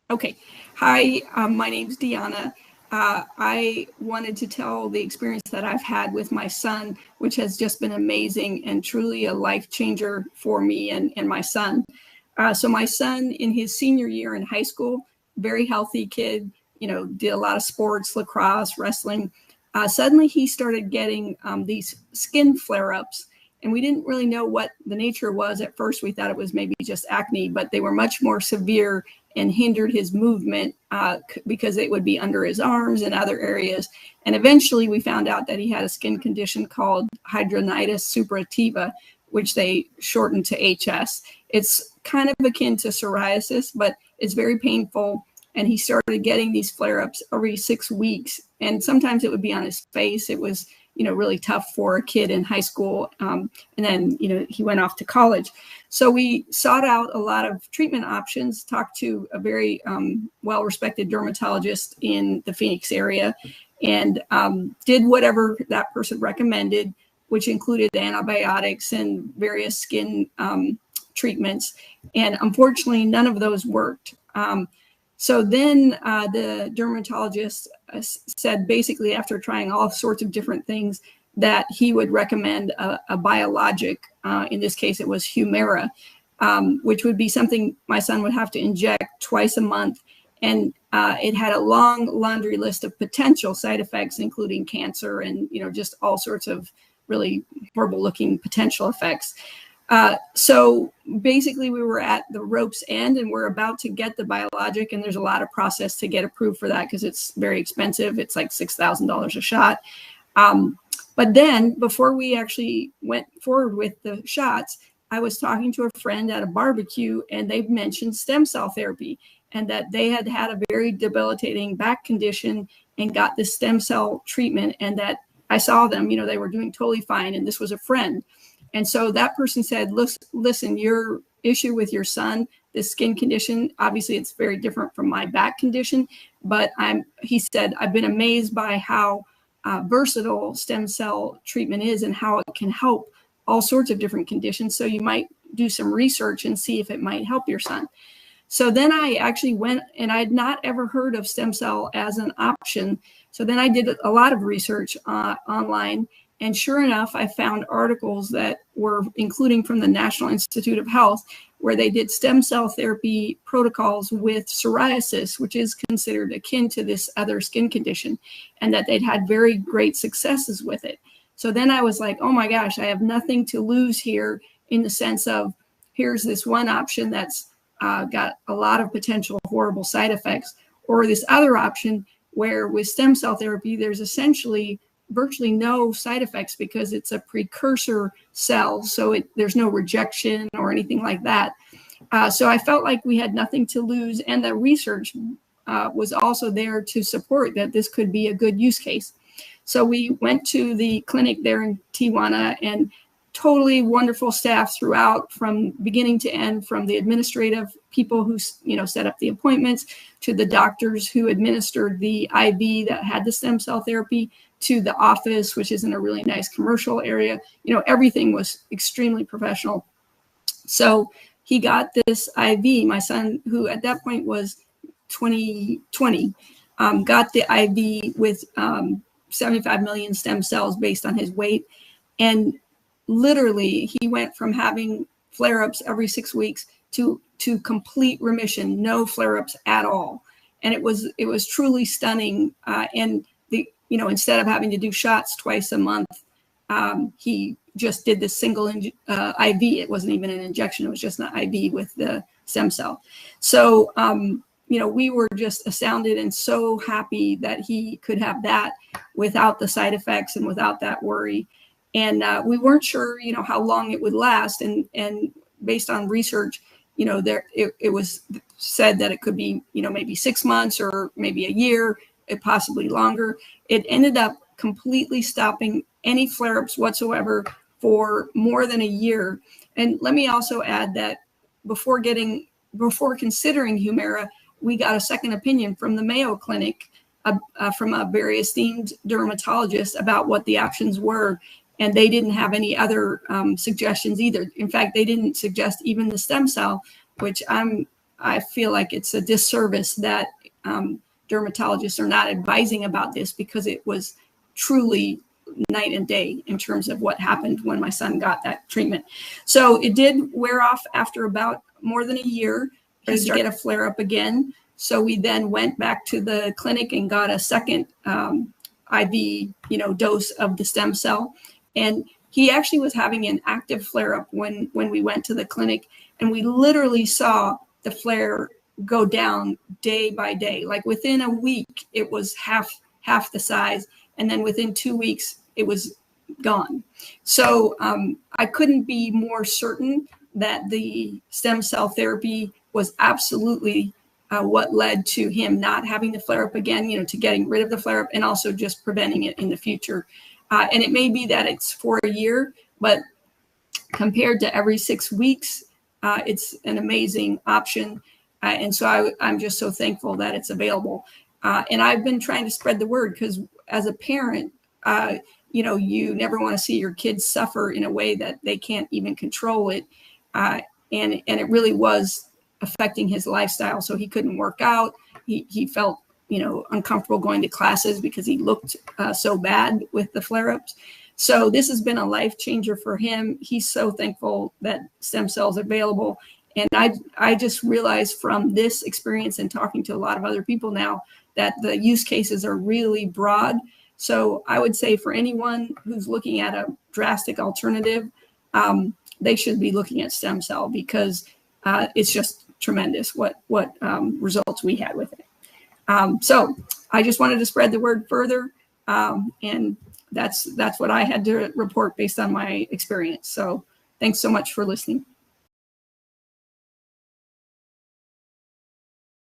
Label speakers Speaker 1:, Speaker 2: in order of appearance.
Speaker 1: Okay. Hi, my name's Deanna. I wanted to tell the experience that I've had with my son, which has just been amazing and truly a life changer for me and my son. So my son in his senior year in high school, very healthy kid, did a lot of sports, lacrosse, wrestling. Suddenly he started getting these skin flare-ups, and we didn't really know what the nature was. At first, we thought it was maybe just acne, but they were much more severe and hindered his movement because it would be under his arms and other areas. And eventually we found out that he had a skin condition called hidradenitis suppurativa, which they shortened to HS. It's kind of akin to psoriasis, but it's very painful. And he started getting these flare-ups every 6 weeks. And sometimes it would be on his face. It was, really tough for a kid in high school. And then, he went off to college. So we sought out a lot of treatment options, talked to a very well-respected dermatologist in the Phoenix area, and did whatever that person recommended, which included antibiotics and various skin treatments. And unfortunately, none of those worked. So then the dermatologist said, basically, after trying all sorts of different things, that he would recommend a biologic. In this case, it was Humira, which would be something my son would have to inject twice a month. And it had a long laundry list of potential side effects, including cancer and, just all sorts of really horrible looking potential effects. So basically we were at the rope's end and we're about to get the biologic, and there's a lot of process to get approved for that because it's very expensive. It's like $6,000 a shot. But then before we actually went forward with the shots, I was talking to a friend at a barbecue, and they mentioned stem cell therapy and that they had had a very debilitating back condition and got this stem cell treatment, and that I saw them, they were doing totally fine. And this was a friend. And so that person said, listen, your issue with your son, this skin condition, obviously it's very different from my back condition, but he said, I've been amazed by how versatile stem cell treatment is and how it can help all sorts of different conditions. So you might do some research and see if it might help your son. So then I actually went, and I had not ever heard of stem cell as an option. So then I did a lot of research online. And sure enough, I found articles that were including from the National Institute of Health, where they did stem cell therapy protocols with psoriasis, which is considered akin to this other skin condition, and that they'd had very great successes with it. So then I was like, oh my gosh, I have nothing to lose here, in the sense of, here's this one option that's got a lot of potential horrible side effects, or this other option where with stem cell therapy, there's essentially virtually no side effects because it's a precursor cell. So there's no rejection or anything like that. So I felt like we had nothing to lose. And the research was also there to support that this could be a good use case. So we went to the clinic there in Tijuana, and totally wonderful staff throughout, from beginning to end, from the administrative people who, set up the appointments, to the doctors who administered the IV that had the stem cell therapy, to the office, which is in a really nice commercial area. Everything was extremely professional. So he got this IV, my son, who at that point was 20, got the IV with 75 million stem cells based on his weight. And literally he went from having flare-ups every 6 weeks to complete remission, no flare-ups at all. And it was truly stunning. And instead of having to do shots twice a month, he just did this single IV. It wasn't even an injection. It was just an IV with the stem cell. So, we were just astounded and so happy that he could have that without the side effects and without that worry. And we weren't sure, how long it would last. And based on research, it was said that it could be, maybe 6 months or maybe a year, possibly longer. It ended up completely stopping any flare-ups whatsoever for more than a year. And let me also add that before considering Humira, we got a second opinion from the Mayo Clinic, from a very esteemed dermatologist, about what the options were. And they didn't have any other suggestions either. In fact, they didn't suggest even the stem cell, which I'm I feel like it's a disservice that dermatologists are not advising about this, because it was truly night and day in terms of what happened when my son got that treatment. So it did wear off after about more than a year. He started to get a flare up again. So we then went back to the clinic and got a second IV, dose of the stem cell. And he actually was having an active flare up when we went to the clinic, and we literally saw the flare go down day by day. Like within a week, it was half the size. And then within 2 weeks, it was gone. So I couldn't be more certain that the stem cell therapy was absolutely what led to him not having the flare up again, to getting rid of the flare up and also just preventing it in the future. And it may be that it's for a year, but compared to every 6 weeks, it's an amazing option. And so I'm just so thankful that it's available. And I've been trying to spread the word, because as a parent, you never want to see your kids suffer in a way that they can't even control it. And it really was affecting his lifestyle. So he couldn't work out. He felt, uncomfortable going to classes because he looked so bad with the flare-ups. So this has been a life changer for him. He's so thankful that stem cells are available. And I just realized from this experience and talking to a lot of other people now that the use cases are really broad. So I would say for anyone who's looking at a drastic alternative, they should be looking at stem cell, because it's just tremendous what results we had with it. So I just wanted to spread the word further, and that's what I had to report based on my experience. So thanks so much for listening.